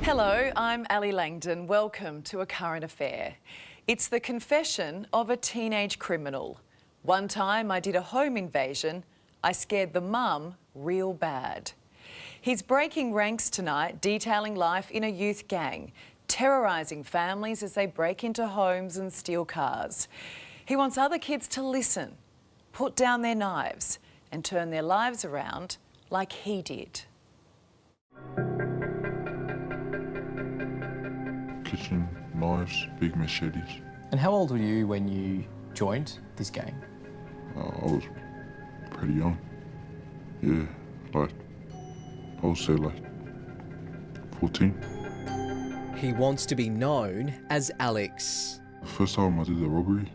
Hello, I'm Ali Langdon. Welcome to A Current Affair. It's the confession of a teenage criminal. One time I did a home invasion. I scared the mum real bad. He's breaking ranks tonight, detailing life in a youth gang, terrorising families as they break into homes and steal cars. He wants other kids to listen, put down their knives and turn their lives around like he did. Kitchen, knives, big machetes. And how old were you when you joined this gang? I was pretty young. Yeah, like, I would say like 14. He wants to be known as Alex. The first time I did the robbery,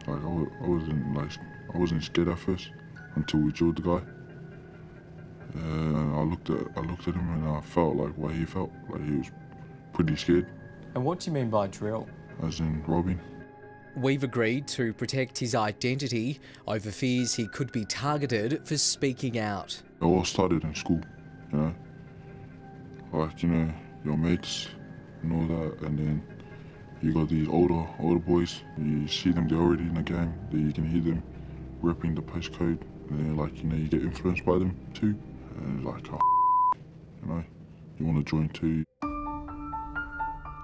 like I wasn't scared at first until we drilled the guy. And I looked at him and I felt like what he felt, like he was pretty scared. And what do you mean by drill? As in robbing. We've agreed to protect his identity over fears he could be targeted for speaking out. It all started in school, you know? Like, you know, your mates and all that, and then you got these older boys, you see them, they're already in the gang, then you can hear them ripping the postcode, and then like, you know, you get influenced by them too, and it's like, oh, you know, you want to join too.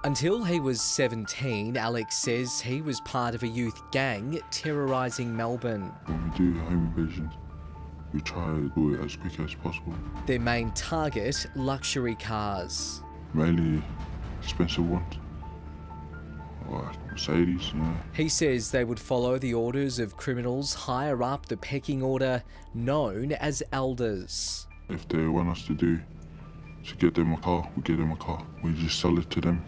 Until he was 17, Alex says he was part of a youth gang terrorising Melbourne. When we do home invasions, we try to do it as quick as possible. Their main target, luxury cars. Mainly expensive ones, like Mercedes, you know. He says they would follow the orders of criminals higher up the pecking order, known as elders. If they want us to get them a car, we get them a car. We just sell it to them,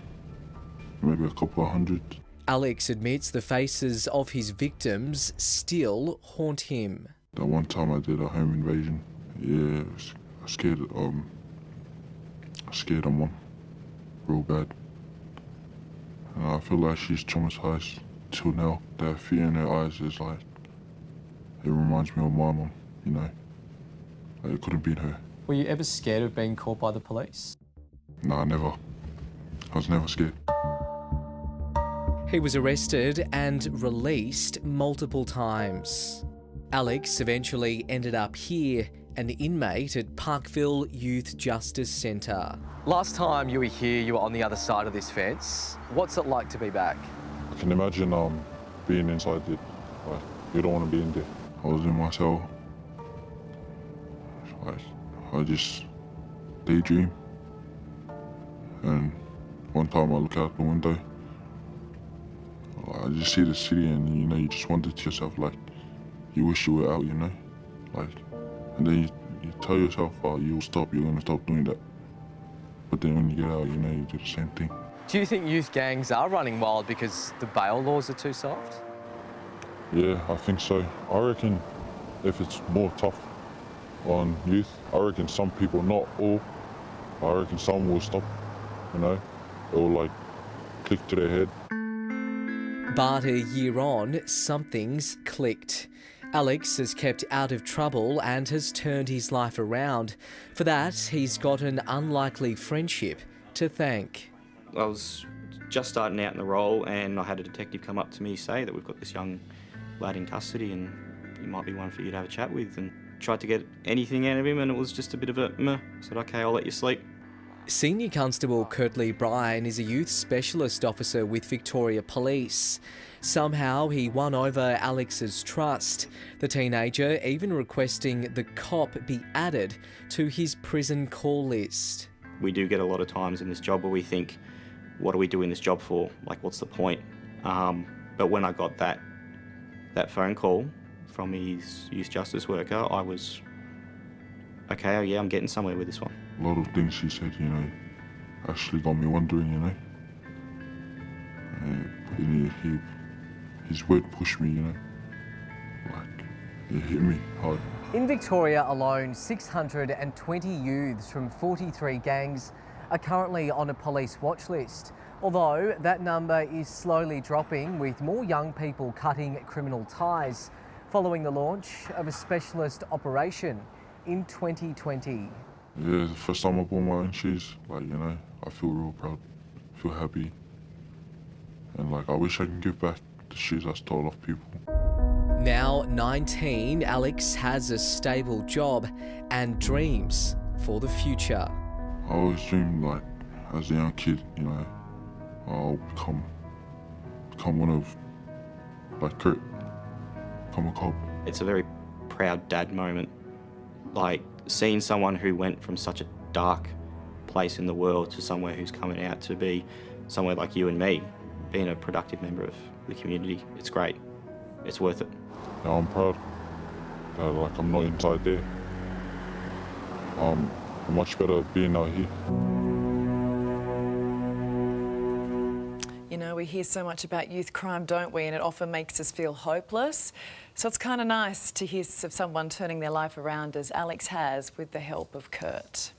maybe a couple of hundred. Alex admits the faces of his victims still haunt him. That one time I did a home invasion, yeah, I scared her mum real bad. And I feel like she's traumatized till now. That fear in her eyes is like, it reminds me of my mum, you know? Like, it could have been her. Were you ever scared of being caught by the police? Nah, never. I was never scared. He was arrested and released multiple times. Alex eventually ended up here, an inmate at Parkville Youth Justice Centre. Last time you were here, you were on the other side of this fence. What's it like to be back? I can imagine being inside it. Like, you don't want to be in there. I was in my cell. Like, I just daydream. And one time I look out the window, I just see the city, and you know, you just wonder to yourself, like, you wish you were out, you know? Like, and then you tell yourself, oh, you're gonna stop doing that. But then when you get out, you know, you do the same thing. Do you think youth gangs are running wild because the bail laws are too soft? Yeah, I think so. I reckon if it's more tough on youth, I reckon some people, not all, I reckon some will stop, you know? It will like click to their head. But a year on, something's clicked. Alex has kept out of trouble and has turned his life around. For that, he's got an unlikely friendship to thank. I was just starting out in the role, and I had a detective come up to me say that we've got this young lad in custody and he might be one for you to have a chat with, and tried to get anything out of him, and it was just a bit of a meh. I said, okay, I'll let you sleep. Senior Constable Curtly Bryan is a youth specialist officer with Victoria Police. Somehow he won over Alex's trust, the teenager even requesting the cop be added to his prison call list. We do get a lot of times in this job where we think, what are we doing this job for? Like, what's the point? But when I got that phone call from his youth justice worker, I was, okay, oh yeah, I'm getting somewhere with this one. A lot of things she said, you know, actually got me wondering, you know. His word pushed me, you know. Like, it hit me hard. In Victoria alone, 620 youths from 43 gangs are currently on a police watch list. Although that number is slowly dropping, with more young people cutting criminal ties following the launch of a specialist operation in 2020. Yeah, the first time I bought my own shoes, like, you know, I feel real proud, feel happy. And like, I wish I can give back the shoes I stole off people. Now 19, Alex has a stable job and dreams for the future. I always dreamed, like, as a young kid, you know, I'll become one of, like, Kurt, become a cop. It's a very proud dad moment. Like, seeing someone who went from such a dark place in the world to somewhere who's coming out to be somewhere like you and me, being a productive member of the community. It's great. It's worth it. Now I'm proud that, like, I'm not inside there. I'm much better being out here. You know, we hear so much about youth crime, don't we? And it often makes us feel hopeless. So it's kind of nice to hear of someone turning their life around as Alex has with the help of Kurt.